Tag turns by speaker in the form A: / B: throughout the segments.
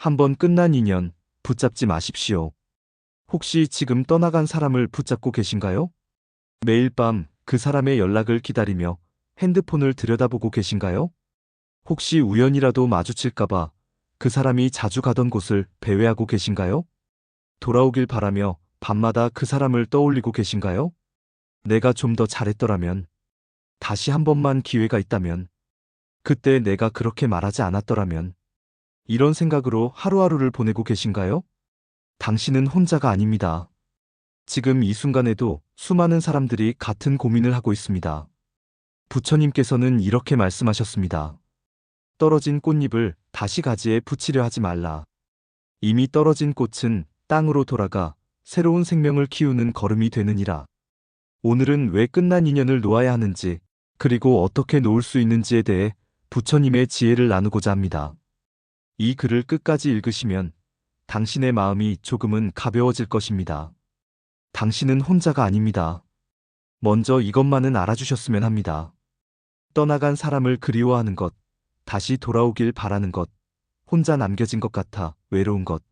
A: 한번 끝난 인연 붙잡지 마십시오. 혹시 지금 떠나간 사람을 붙잡고 계신가요? 매일 밤 그 사람의 연락을 기다리며 핸드폰을 들여다보고 계신가요? 혹시 우연이라도 마주칠까봐 그 사람이 자주 가던 곳을 배회하고 계신가요? 돌아오길 바라며 밤마다 그 사람을 떠올리고 계신가요? 내가 좀 더 잘했더라면, 다시 한 번만 기회가 있다면, 그때 내가 그렇게 말하지 않았더라면, 이런 생각으로 하루하루를 보내고 계신가요? 당신은 혼자가 아닙니다. 지금 이 순간에도 수많은 사람들이 같은 고민을 하고 있습니다. 부처님께서는 이렇게 말씀하셨습니다. 떨어진 꽃잎을 다시 가지에 붙이려 하지 말라. 이미 떨어진 꽃은 땅으로 돌아가 새로운 생명을 키우는 거름이 되느니라. 오늘은 왜 끝난 인연을 놓아야 하는지, 그리고 어떻게 놓을 수 있는지에 대해 부처님의 지혜를 나누고자 합니다. 이 글을 끝까지 읽으시면 당신의 마음이 조금은 가벼워질 것입니다. 당신은 혼자가 아닙니다. 먼저 이것만은 알아주셨으면 합니다. 떠나간 사람을 그리워하는 것, 다시 돌아오길 바라는 것, 혼자 남겨진 것 같아 외로운 것.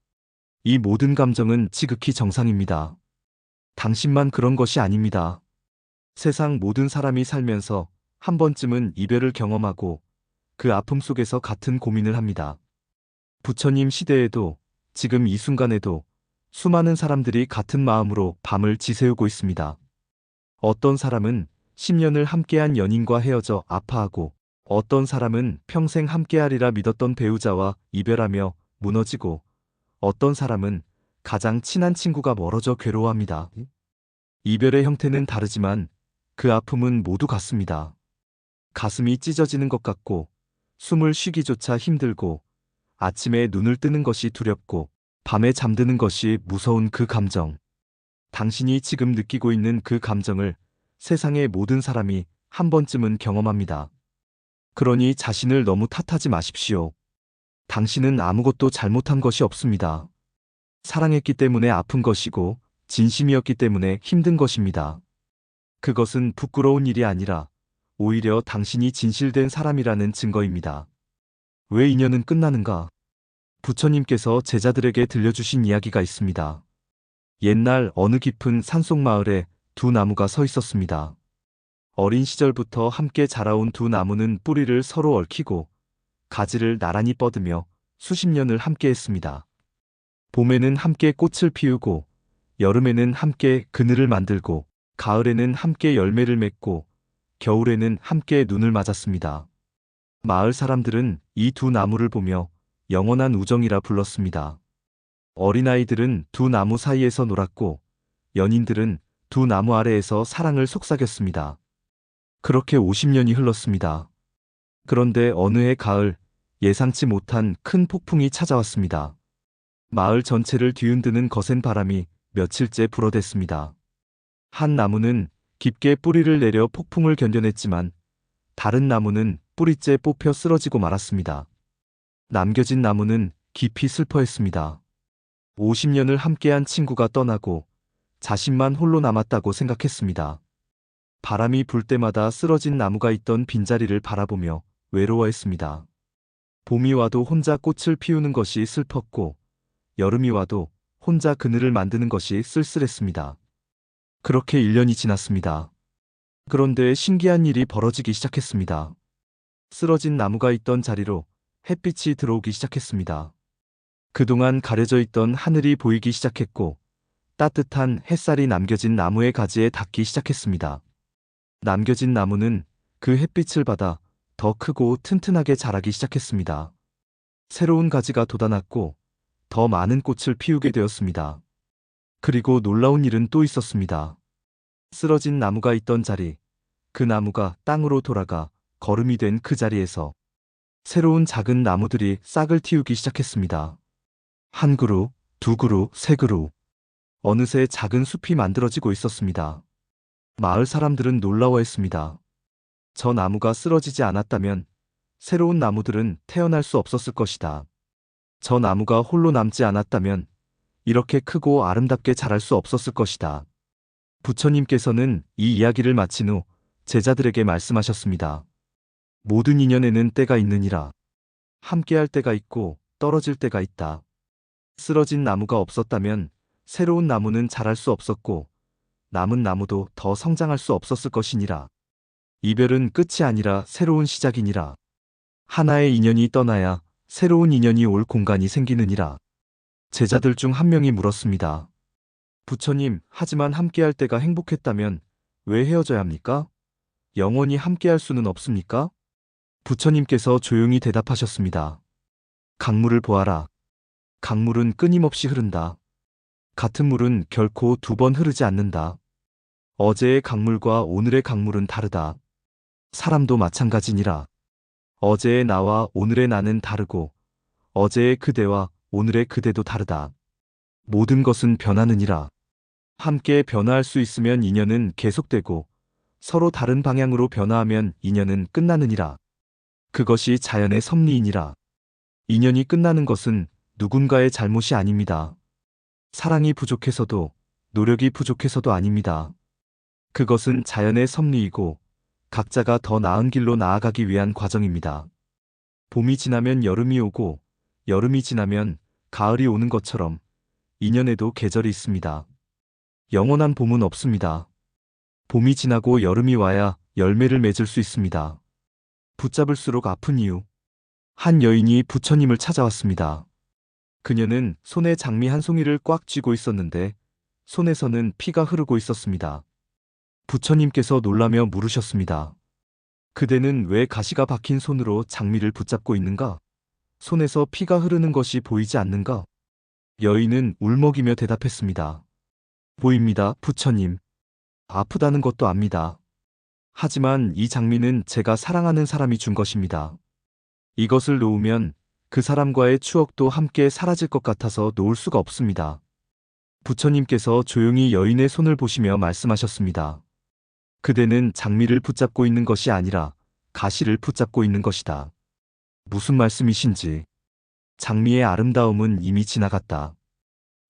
A: 이 모든 감정은 지극히 정상입니다. 당신만 그런 것이 아닙니다. 세상 모든 사람이 살면서 한 번쯤은 이별을 경험하고 그 아픔 속에서 같은 고민을 합니다. 부처님 시대에도 지금 이 순간에도 수많은 사람들이 같은 마음으로 밤을 지새우고 있습니다. 어떤 사람은 10년을 함께한 연인과 헤어져 아파하고, 어떤 사람은 평생 함께하리라 믿었던 배우자와 이별하며 무너지고, 어떤 사람은 가장 친한 친구가 멀어져 괴로워합니다. 이별의 형태는 다르지만 그 아픔은 모두 같습니다. 가슴이 찢어지는 것 같고, 숨을 쉬기조차 힘들고, 아침에 눈을 뜨는 것이 두렵고, 밤에 잠드는 것이 무서운 그 감정. 당신이 지금 느끼고 있는 그 감정을 세상의 모든 사람이 한 번쯤은 경험합니다. 그러니 자신을 너무 탓하지 마십시오. 당신은 아무것도 잘못한 것이 없습니다. 사랑했기 때문에 아픈 것이고, 진심이었기 때문에 힘든 것입니다. 그것은 부끄러운 일이 아니라 오히려 당신이 진실된 사람이라는 증거입니다. 왜 인연은 끝나는가? 부처님께서 제자들에게 들려주신 이야기가 있습니다. 옛날 어느 깊은 산속 마을에 두 나무가 서 있었습니다. 어린 시절부터 함께 자라온 두 나무는 뿌리를 서로 얽히고 가지를 나란히 뻗으며 수십 년을 함께 했습니다. 봄에는 함께 꽃을 피우고, 여름에는 함께 그늘을 만들고, 가을에는 함께 열매를 맺고, 겨울에는 함께 눈을 맞았습니다. 마을 사람들은 이 두 나무를 보며 영원한 우정이라 불렀습니다. 어린아이들은 두 나무 사이에서 놀았고, 연인들은 두 나무 아래에서 사랑을 속삭였습니다. 그렇게 50년이 흘렀습니다. 그런데 어느 해 가을, 예상치 못한 큰 폭풍이 찾아왔습니다. 마을 전체를 뒤흔드는 거센 바람이 며칠째 불어댔습니다. 한 나무는 깊게 뿌리를 내려 폭풍을 견뎌냈지만, 다른 나무는 뿌리째 뽑혀 쓰러지고 말았습니다. 남겨진 나무는 깊이 슬퍼했습니다. 50년을 함께한 친구가 떠나고 자신만 홀로 남았다고 생각했습니다. 바람이 불 때마다 쓰러진 나무가 있던 빈자리를 바라보며 외로워했습니다. 봄이 와도 혼자 꽃을 피우는 것이 슬펐고, 여름이 와도 혼자 그늘을 만드는 것이 쓸쓸했습니다. 그렇게 1년이 지났습니다. 그런데 신기한 일이 벌어지기 시작했습니다. 쓰러진 나무가 있던 자리로 햇빛이 들어오기 시작했습니다. 그동안 가려져 있던 하늘이 보이기 시작했고, 따뜻한 햇살이 남겨진 나무의 가지에 닿기 시작했습니다. 남겨진 나무는 그 햇빛을 받아 더 크고 튼튼하게 자라기 시작했습니다. 새로운 가지가 돋아났고, 더 많은 꽃을 피우게 되었습니다. 그리고 놀라운 일은 또 있었습니다. 쓰러진 나무가 있던 자리, 그 나무가 땅으로 돌아가 거름이 된 그 자리에서 새로운 작은 나무들이 싹을 틔우기 시작했습니다. 한 그루, 두 그루, 세 그루. 어느새 작은 숲이 만들어지고 있었습니다. 마을 사람들은 놀라워했습니다. 저 나무가 쓰러지지 않았다면 새로운 나무들은 태어날 수 없었을 것이다. 저 나무가 홀로 남지 않았다면 이렇게 크고 아름답게 자랄 수 없었을 것이다. 부처님께서는 이 이야기를 마친 후 제자들에게 말씀하셨습니다. 모든 인연에는 때가 있느니라. 함께할 때가 있고 떨어질 때가 있다. 쓰러진 나무가 없었다면 새로운 나무는 자랄 수 없었고 남은 나무도 더 성장할 수 없었을 것이니라. 이별은 끝이 아니라 새로운 시작이니라. 하나의 인연이 떠나야 새로운 인연이 올 공간이 생기느니라. 제자들 중 한 명이 물었습니다. 부처님, 하지만 함께할 때가 행복했다면 왜 헤어져야 합니까? 영원히 함께할 수는 없습니까? 부처님께서 조용히 대답하셨습니다. 강물을 보아라. 강물은 끊임없이 흐른다. 같은 물은 결코 두 번 흐르지 않는다. 어제의 강물과 오늘의 강물은 다르다. 사람도 마찬가지니라. 어제의 나와 오늘의 나는 다르고 어제의 그대와 오늘의 그대도 다르다. 모든 것은 변하느니라. 함께 변화할 수 있으면 인연은 계속되고 서로 다른 방향으로 변화하면 인연은 끝나느니라. 그것이 자연의 섭리이니라. 인연이 끝나는 것은 누군가의 잘못이 아닙니다. 사랑이 부족해서도 노력이 부족해서도 아닙니다. 그것은 자연의 섭리이고 각자가 더 나은 길로 나아가기 위한 과정입니다. 봄이 지나면 여름이 오고 여름이 지나면 가을이 오는 것처럼 인연에도 계절이 있습니다. 영원한 봄은 없습니다. 봄이 지나고 여름이 와야 열매를 맺을 수 있습니다. 붙잡을수록 아픈 이유. 한 여인이 부처님을 찾아왔습니다. 그녀는 손에 장미 한 송이를 꽉 쥐고 있었는데 손에서는 피가 흐르고 있었습니다. 부처님께서 놀라며 물으셨습니다. 그대는 왜 가시가 박힌 손으로 장미를 붙잡고 있는가? 손에서 피가 흐르는 것이 보이지 않는가? 여인은 울먹이며 대답했습니다. 보입니다, 부처님. 아프다는 것도 압니다. 하지만 이 장미는 제가 사랑하는 사람이 준 것입니다. 이것을 놓으면 그 사람과의 추억도 함께 사라질 것 같아서 놓을 수가 없습니다. 부처님께서 조용히 여인의 손을 보시며 말씀하셨습니다. 그대는 장미를 붙잡고 있는 것이 아니라 가시를 붙잡고 있는 것이다. 무슨 말씀이신지. 장미의 아름다움은 이미 지나갔다.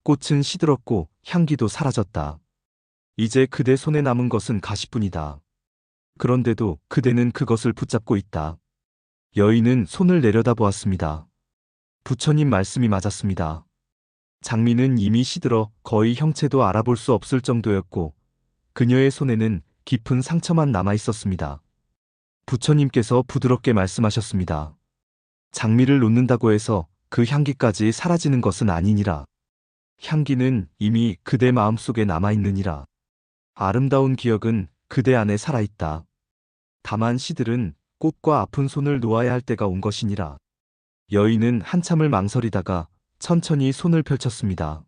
A: 꽃은 시들었고 향기도 사라졌다. 이제 그대 손에 남은 것은 가시뿐이다. 그런데도 그대는 그것을 붙잡고 있다. 여인은 손을 내려다보았습니다. 부처님 말씀이 맞았습니다. 장미는 이미 시들어 거의 형체도 알아볼 수 없을 정도였고 그녀의 손에는 깊은 상처만 남아 있었습니다. 부처님께서 부드럽게 말씀하셨습니다. 장미를 놓는다고 해서 그 향기까지 사라지는 것은 아니니라. 향기는 이미 그대 마음속에 남아있느니라. 아름다운 기억은 그대 안에 살아있다. 다만 시들은 꽃과 아픈 손을 놓아야 할 때가 온 것이니라. 여인은 한참을 망설이다가 천천히 손을 펼쳤습니다.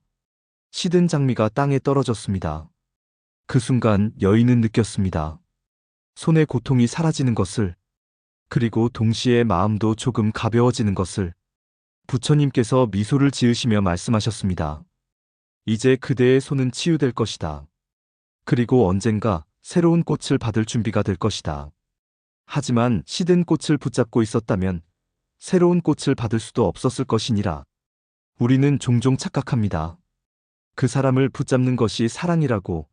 A: 시든 장미가 땅에 떨어졌습니다. 그 순간 여인은 느꼈습니다. 손의 고통이 사라지는 것을, 그리고 동시에 마음도 조금 가벼워지는 것을. 부처님께서 미소를 지으시며 말씀하셨습니다. 이제 그대의 손은 치유될 것이다. 그리고 언젠가 새로운 꽃을 받을 준비가 될 것이다. 하지만 시든 꽃을 붙잡고 있었다면 새로운 꽃을 받을 수도 없었을 것이니라. 우리는 종종 착각합니다. 그 사람을 붙잡는 것이 사랑이라고,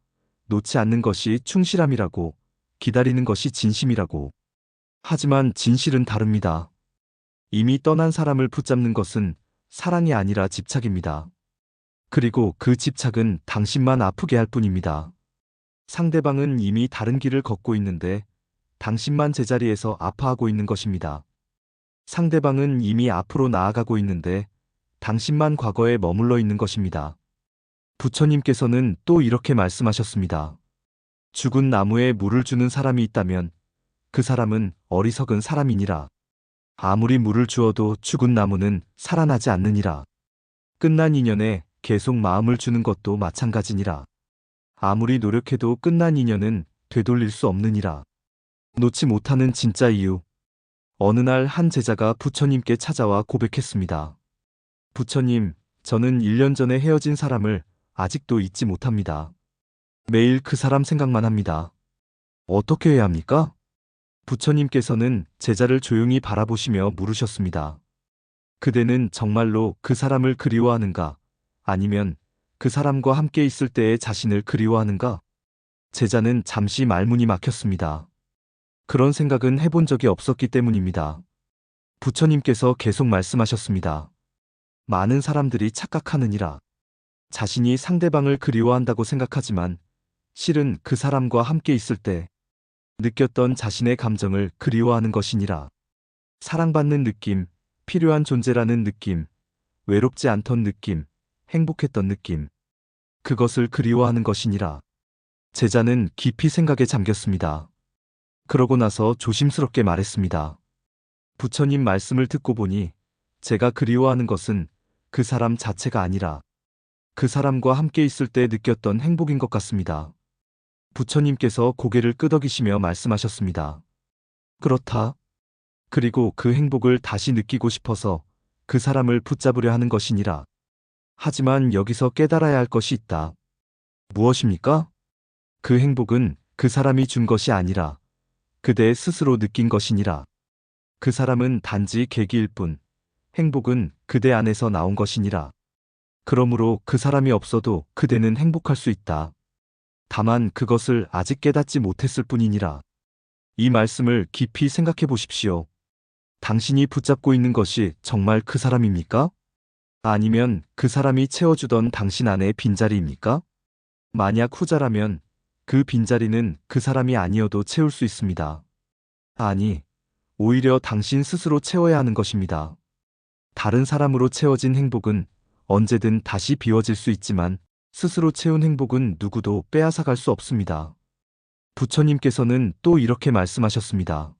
A: 놓지 않는 것이 충실함이라고, 기다리는 것이 진심이라고. 하지만 진실은 다릅니다. 이미 떠난 사람을 붙잡는 것은 사랑이 아니라 집착입니다. 그리고 그 집착은 당신만 아프게 할 뿐입니다. 상대방은 이미 다른 길을 걷고 있는데 당신만 제자리에서 아파하고 있는 것입니다. 상대방은 이미 앞으로 나아가고 있는데 당신만 과거에 머물러 있는 것입니다. 부처님께서는 또 이렇게 말씀하셨습니다. 죽은 나무에 물을 주는 사람이 있다면 그 사람은 어리석은 사람이니라. 아무리 물을 주어도 죽은 나무는 살아나지 않느니라. 끝난 인연에 계속 마음을 주는 것도 마찬가지니라. 아무리 노력해도 끝난 인연은 되돌릴 수 없느니라. 놓지 못하는 진짜 이유. 어느 날 한 제자가 부처님께 찾아와 고백했습니다. 부처님, 저는 1년 전에 헤어진 사람을 아직도 잊지 못합니다. 매일 그 사람 생각만 합니다. 어떻게 해야 합니까? 부처님께서는 제자를 조용히 바라보시며 물으셨습니다. 그대는 정말로 그 사람을 그리워하는가? 아니면 그 사람과 함께 있을 때의 자신을 그리워하는가? 제자는 잠시 말문이 막혔습니다. 그런 생각은 해본 적이 없었기 때문입니다. 부처님께서 계속 말씀하셨습니다. 많은 사람들이 착각하느니라. 자신이 상대방을 그리워한다고 생각하지만 실은 그 사람과 함께 있을 때 느꼈던 자신의 감정을 그리워하는 것이니라. 사랑받는 느낌, 필요한 존재라는 느낌, 외롭지 않던 느낌, 행복했던 느낌. 그것을 그리워하는 것이니라. 제자는 깊이 생각에 잠겼습니다. 그러고 나서 조심스럽게 말했습니다. 부처님 말씀을 듣고 보니 제가 그리워하는 것은 그 사람 자체가 아니라 그 사람과 함께 있을 때 느꼈던 행복인 것 같습니다. 부처님께서 고개를 끄덕이시며 말씀하셨습니다. 그렇다. 그리고 그 행복을 다시 느끼고 싶어서 그 사람을 붙잡으려 하는 것이니라. 하지만 여기서 깨달아야 할 것이 있다. 무엇입니까? 그 행복은 그 사람이 준 것이 아니라 그대 스스로 느낀 것이니라. 그 사람은 단지 계기일 뿐, 행복은 그대 안에서 나온 것이니라. 그러므로 그 사람이 없어도 그대는 행복할 수 있다. 다만 그것을 아직 깨닫지 못했을 뿐이니라. 이 말씀을 깊이 생각해 보십시오. 당신이 붙잡고 있는 것이 정말 그 사람입니까? 아니면 그 사람이 채워주던 당신 안의 빈자리입니까? 만약 후자라면 그 빈자리는 그 사람이 아니어도 채울 수 있습니다. 아니, 오히려 당신 스스로 채워야 하는 것입니다. 다른 사람으로 채워진 행복은 언제든 다시 비워질 수 있지만 스스로 채운 행복은 누구도 빼앗아갈 수 없습니다. 부처님께서는 또 이렇게 말씀하셨습니다.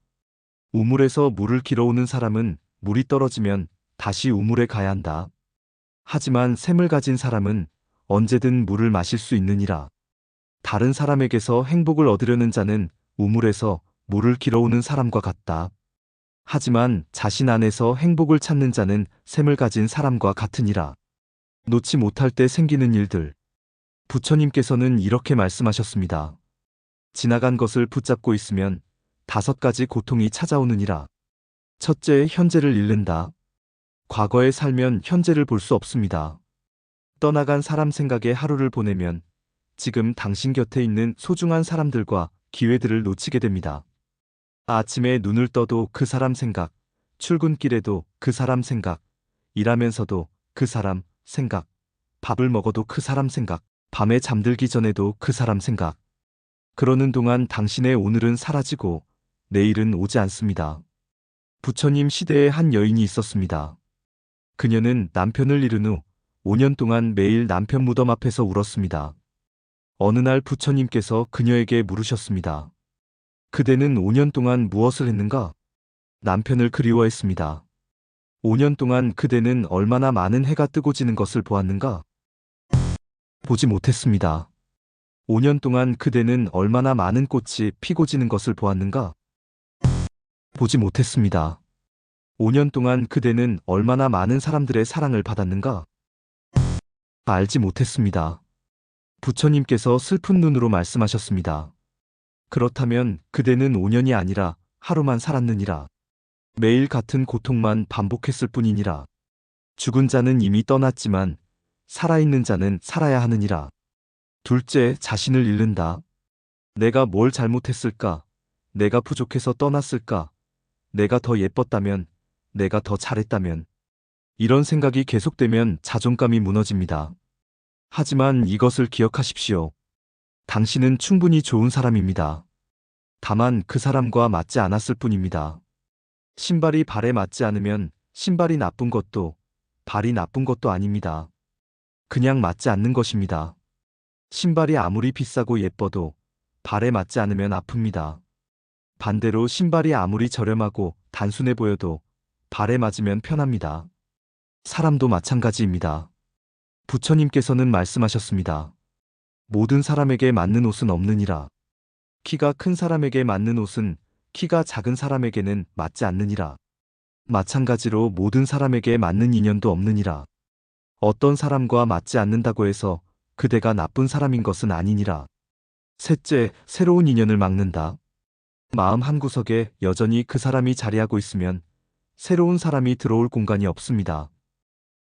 A: 우물에서 물을 길어오는 사람은 물이 떨어지면 다시 우물에 가야 한다. 하지만 샘을 가진 사람은 언제든 물을 마실 수 있느니라. 다른 사람에게서 행복을 얻으려는 자는 우물에서 물을 길어오는 사람과 같다. 하지만 자신 안에서 행복을 찾는 자는 샘을 가진 사람과 같으니라. 놓지 못할 때 생기는 일들. 부처님께서는 이렇게 말씀하셨습니다. 지나간 것을 붙잡고 있으면 5가지 고통이 찾아오느니라. 첫째, 현재를 잃는다. 과거에 살면 현재를 볼 수 없습니다. 떠나간 사람 생각에 하루를 보내면 지금 당신 곁에 있는 소중한 사람들과 기회들을 놓치게 됩니다. 아침에 눈을 떠도 그 사람 생각, 출근길에도 그 사람 생각, 일하면서도 그 사람 생각, 밥을 먹어도 그 사람 생각, 밤에 잠들기 전에도 그 사람 생각. 그러는 동안 당신의 오늘은 사라지고 내일은 오지 않습니다. 부처님 시대에 한 여인이 있었습니다. 그녀는 남편을 잃은 후 5년 동안 매일 남편 무덤 앞에서 울었습니다. 어느 날 부처님께서 그녀에게 물으셨습니다. 그대는 5년 동안 무엇을 했는가? 남편을 그리워했습니다. 5년 동안 그대는 얼마나 많은 해가 뜨고 지는 것을 보았는가? 보지 못했습니다. 5년 동안 그대는 얼마나 많은 꽃이 피고 지는 것을 보았는가? 보지 못했습니다. 5년 동안 그대는 얼마나 많은 사람들의 사랑을 받았는가? 알지 못했습니다. 부처님께서 슬픈 눈으로 말씀하셨습니다. 그렇다면 그대는 5년이 아니라 하루만 살았느니라. 매일 같은 고통만 반복했을 뿐이니라. 죽은 자는 이미 떠났지만 살아있는 자는 살아야 하느니라. 둘째, 자신을 잃는다. 내가 뭘 잘못했을까? 내가 부족해서 떠났을까? 내가 더 예뻤다면? 내가 더 잘했다면? 이런 생각이 계속되면 자존감이 무너집니다. 하지만 이것을 기억하십시오. 당신은 충분히 좋은 사람입니다. 다만 그 사람과 맞지 않았을 뿐입니다. 신발이 발에 맞지 않으면 신발이 나쁜 것도 발이 나쁜 것도 아닙니다. 그냥 맞지 않는 것입니다. 신발이 아무리 비싸고 예뻐도 발에 맞지 않으면 아픕니다. 반대로 신발이 아무리 저렴하고 단순해 보여도 발에 맞으면 편합니다. 사람도 마찬가지입니다. 부처님께서는 말씀하셨습니다. 모든 사람에게 맞는 옷은 없느니라. 키가 큰 사람에게 맞는 옷은 키가 작은 사람에게는 맞지 않느니라. 마찬가지로 모든 사람에게 맞는 인연도 없느니라. 어떤 사람과 맞지 않는다고 해서 그대가 나쁜 사람인 것은 아니니라. 셋째, 새로운 인연을 막는다. 마음 한구석에 여전히 그 사람이 자리하고 있으면 새로운 사람이 들어올 공간이 없습니다.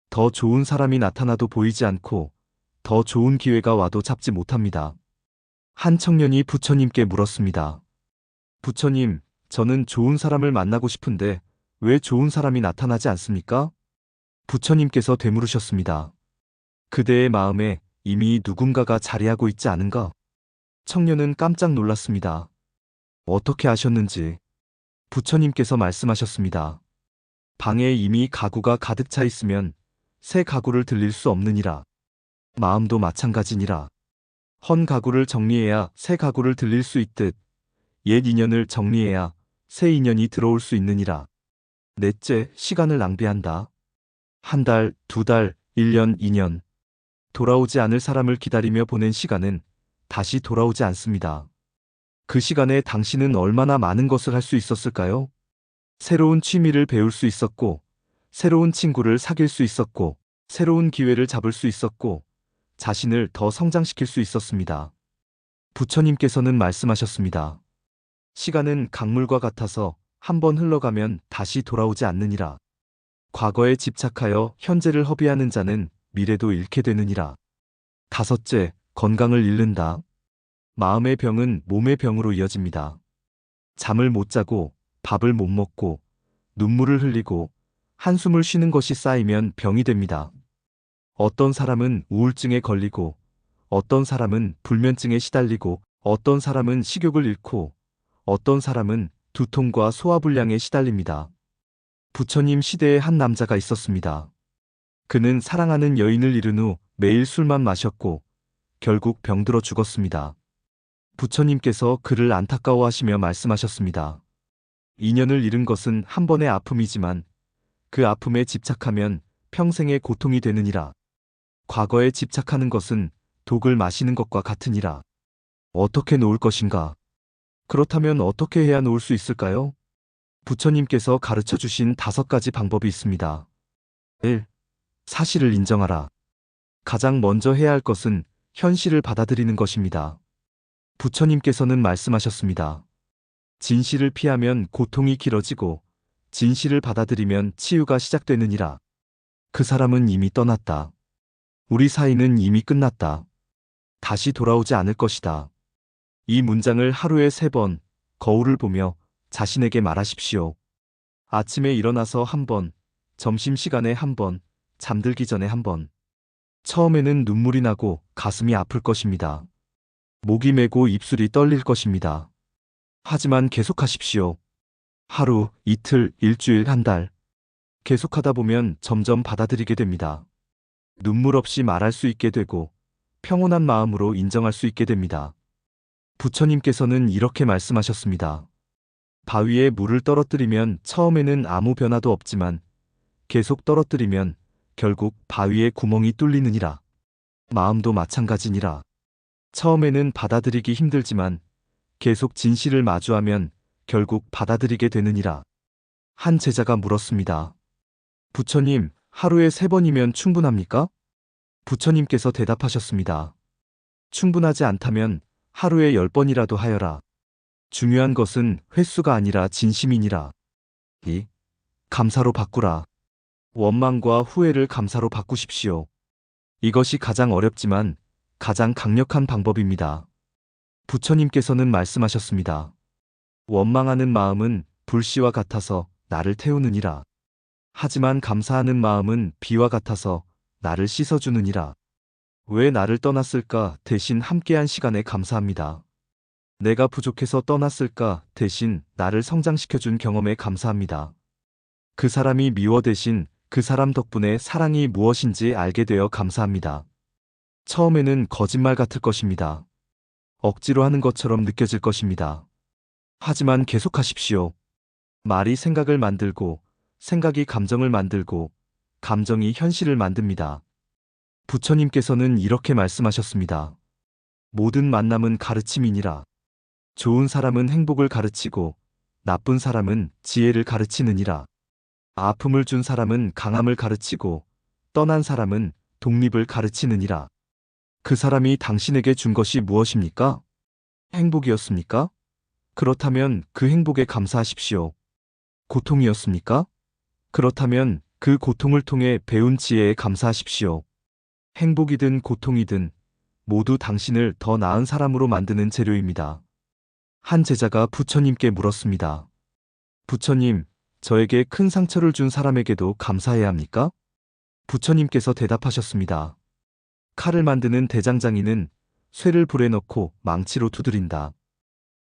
A: 더 좋은 사람이 나타나도 보이지 않고 더 좋은 기회가 와도 잡지 못합니다. 한 청년이 부처님께 물었습니다. 부처님, 저는 좋은 사람을 만나고 싶은데 왜 좋은 사람이 나타나지 않습니까? 부처님께서 되물으셨습니다. 그대의 마음에 이미 누군가가 자리하고 있지 않은가? 청년은 깜짝 놀랐습니다. 어떻게 아셨는지. 부처님께서 말씀하셨습니다. 방에 이미 가구가 가득 차 있으면 새 가구를 들릴 수 없느니라. 마음도 마찬가지니라. 헌 가구를 정리해야 새 가구를 들릴 수 있듯 옛 인연을 정리해야 새 인연이 들어올 수 있느니라. 넷째, 시간을 낭비한다. 한 달, 두 달, 1년, 2년. 돌아오지 않을 사람을 기다리며 보낸 시간은 다시 돌아오지 않습니다. 그 시간에 당신은 얼마나 많은 것을 할 수 있었을까요? 새로운 취미를 배울 수 있었고, 새로운 친구를 사귈 수 있었고, 새로운 기회를 잡을 수 있었고, 자신을 더 성장시킬 수 있었습니다. 부처님께서는 말씀하셨습니다. 시간은 강물과 같아서 한번 흘러가면 다시 돌아오지 않느니라. 과거에 집착하여 현재를 허비하는 자는 미래도 잃게 되느니라. 다섯째, 건강을 잃는다. 마음의 병은 몸의 병으로 이어집니다. 잠을 못 자고, 밥을 못 먹고, 눈물을 흘리고, 한숨을 쉬는 것이 쌓이면 병이 됩니다. 어떤 사람은 우울증에 걸리고, 어떤 사람은 불면증에 시달리고, 어떤 사람은 식욕을 잃고, 어떤 사람은 두통과 소화불량에 시달립니다. 부처님 시대에 한 남자가 있었습니다. 그는 사랑하는 여인을 잃은 후 매일 술만 마셨고, 결국 병들어 죽었습니다. 부처님께서 그를 안타까워하시며 말씀하셨습니다. 인연을 잃은 것은 한 번의 아픔이지만 그 아픔에 집착하면 평생의 고통이 되느니라. 과거에 집착하는 것은 독을 마시는 것과 같으니라. 어떻게 놓을 것인가? 그렇다면 어떻게 해야 놓을 수 있을까요? 부처님께서 가르쳐 주신 5가지 방법이 있습니다. 1. 사실을 인정하라. 가장 먼저 해야 할 것은 현실을 받아들이는 것입니다. 부처님께서는 말씀하셨습니다. 진실을 피하면 고통이 길어지고 진실을 받아들이면 치유가 시작되느니라. 그 사람은 이미 떠났다. 우리 사이는 이미 끝났다. 다시 돌아오지 않을 것이다. 이 문장을 하루에 3번 거울을 보며 자신에게 말하십시오. 아침에 일어나서 한 번, 점심시간에 한 번, 잠들기 전에 한 번. 처음에는 눈물이 나고 가슴이 아플 것입니다. 목이 메고 입술이 떨릴 것입니다. 하지만 계속하십시오. 하루, 이틀, 일주일, 한 달. 계속하다 보면 점점 받아들이게 됩니다. 눈물 없이 말할 수 있게 되고 평온한 마음으로 인정할 수 있게 됩니다. 부처님께서는 이렇게 말씀하셨습니다. 바위에 물을 떨어뜨리면 처음에는 아무 변화도 없지만 계속 떨어뜨리면 결국 바위에 구멍이 뚫리느니라. 마음도 마찬가지니라. 처음에는 받아들이기 힘들지만 계속 진실을 마주하면 결국 받아들이게 되느니라. 한 제자가 물었습니다. 부처님, 하루에 3번이면 충분합니까? 부처님께서 대답하셨습니다. 충분하지 않다면 하루에 10번이라도 하여라. 중요한 것은 횟수가 아니라 진심이니라. 2. 감사로 바꾸라. 원망과 후회를 감사로 바꾸십시오. 이것이 가장 어렵지만 가장 강력한 방법입니다. 부처님께서는 말씀하셨습니다. 원망하는 마음은 불씨와 같아서 나를 태우느니라. 하지만 감사하는 마음은 비와 같아서 나를 씻어주느니라. 왜 나를 떠났을까 대신 함께한 시간에 감사합니다. 내가 부족해서 떠났을까 대신 나를 성장시켜준 경험에 감사합니다. 그 사람이 미워 대신 그 사람 덕분에 사랑이 무엇인지 알게 되어 감사합니다. 처음에는 거짓말 같을 것입니다. 억지로 하는 것처럼 느껴질 것입니다. 하지만 계속하십시오. 말이 생각을 만들고 생각이 감정을 만들고 감정이 현실을 만듭니다. 부처님께서는 이렇게 말씀하셨습니다. 모든 만남은 가르침이니라. 좋은 사람은 행복을 가르치고 나쁜 사람은 지혜를 가르치느니라. 아픔을 준 사람은 강함을 가르치고 떠난 사람은 독립을 가르치느니라. 그 사람이 당신에게 준 것이 무엇입니까? 행복이었습니까? 그렇다면 그 행복에 감사하십시오. 고통이었습니까? 그렇다면 그 고통을 통해 배운 지혜에 감사하십시오. 행복이든 고통이든 모두 당신을 더 나은 사람으로 만드는 재료입니다. 한 제자가 부처님께 물었습니다. 부처님, 저에게 큰 상처를 준 사람에게도 감사해야 합니까? 부처님께서 대답하셨습니다. 칼을 만드는 대장장이는 쇠를 불에 넣고 망치로 두드린다.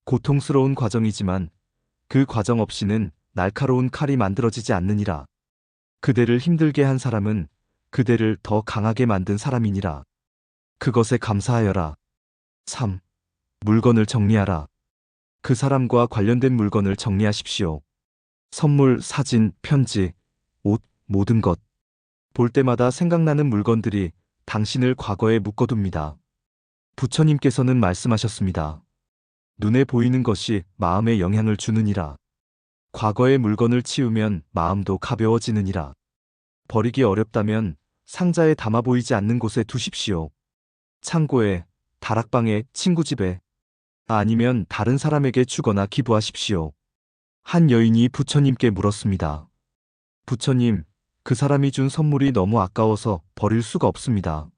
A: 고통스러운 과정이지만 그 과정 없이는 날카로운 칼이 만들어지지 않느니라. 그대를 힘들게 한 사람은 그대를 더 강하게 만든 사람이니라. 그것에 감사하여라. 3. 물건을 정리하라. 그 사람과 관련된 물건을 정리하십시오. 선물, 사진, 편지, 옷, 모든 것. 볼 때마다 생각나는 물건들이 당신을 과거에 묶어둡니다. 부처님께서는 말씀하셨습니다. 눈에 보이는 것이 마음에 영향을 주느니라. 과거의 물건을 치우면 마음도 가벼워지느니라. 버리기 어렵다면 상자에 담아 보이지 않는 곳에 두십시오. 창고에, 다락방에, 친구 집에, 아니면 다른 사람에게 주거나 기부하십시오. 한 여인이 부처님께 물었습니다. 부처님, 그 사람이 준 선물이 너무 아까워서 버릴 수가 없습니다.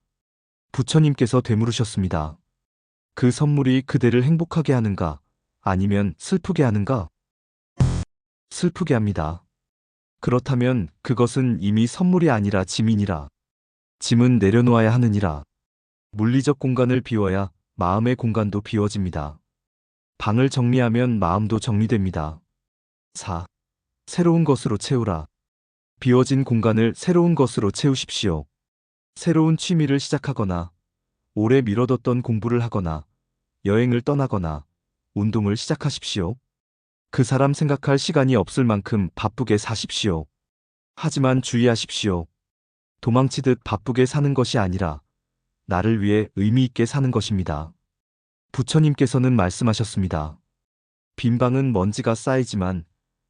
A: 부처님께서 되물으셨습니다. 그 선물이 그대를 행복하게 하는가, 아니면 슬프게 하는가? 슬프게 합니다. 그렇다면 그것은 이미 선물이 아니라 짐이니라. 짐은 내려놓아야 하느니라. 물리적 공간을 비워야 마음의 공간도 비워집니다. 방을 정리하면 마음도 정리됩니다. 4. 새로운 것으로 채우라. 비워진 공간을 새로운 것으로 채우십시오. 새로운 취미를 시작하거나, 오래 미뤄뒀던 공부를 하거나, 여행을 떠나거나, 운동을 시작하십시오. 그 사람 생각할 시간이 없을 만큼 바쁘게 사십시오. 하지만 주의하십시오. 도망치듯 바쁘게 사는 것이 아니라 나를 위해 의미 있게 사는 것입니다. 부처님께서는 말씀하셨습니다. 빈 방은 먼지가 쌓이지만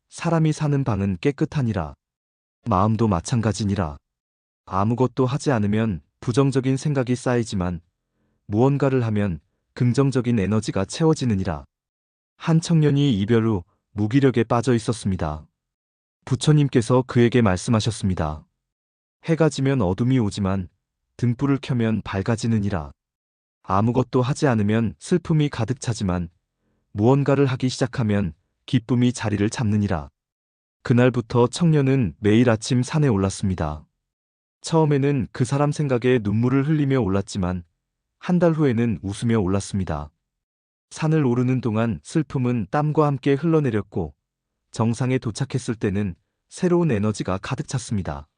A: 사람이 사는 방은 깨끗하니라. 마음도 마찬가지니라. 아무것도 하지 않으면 부정적인 생각이 쌓이지만 무언가를 하면 긍정적인 에너지가 채워지느니라. 한 청년이 이별 후 무기력에 빠져 있었습니다. 부처님께서 그에게 말씀하셨습니다. 해가 지면 어둠이 오지만 등불을 켜면 밝아지느니라. 아무것도 하지 않으면 슬픔이 가득 차지만 무언가를 하기 시작하면 기쁨이 자리를 잡느니라. 그날부터 청년은 매일 아침 산에 올랐습니다. 처음에는 그 사람 생각에 눈물을 흘리며 올랐지만 한 달 후에는 웃으며 올랐습니다. 산을 오르는 동안 슬픔은 땀과 함께 흘러내렸고 정상에 도착했을 때는 새로운 에너지가 가득 찼습니다.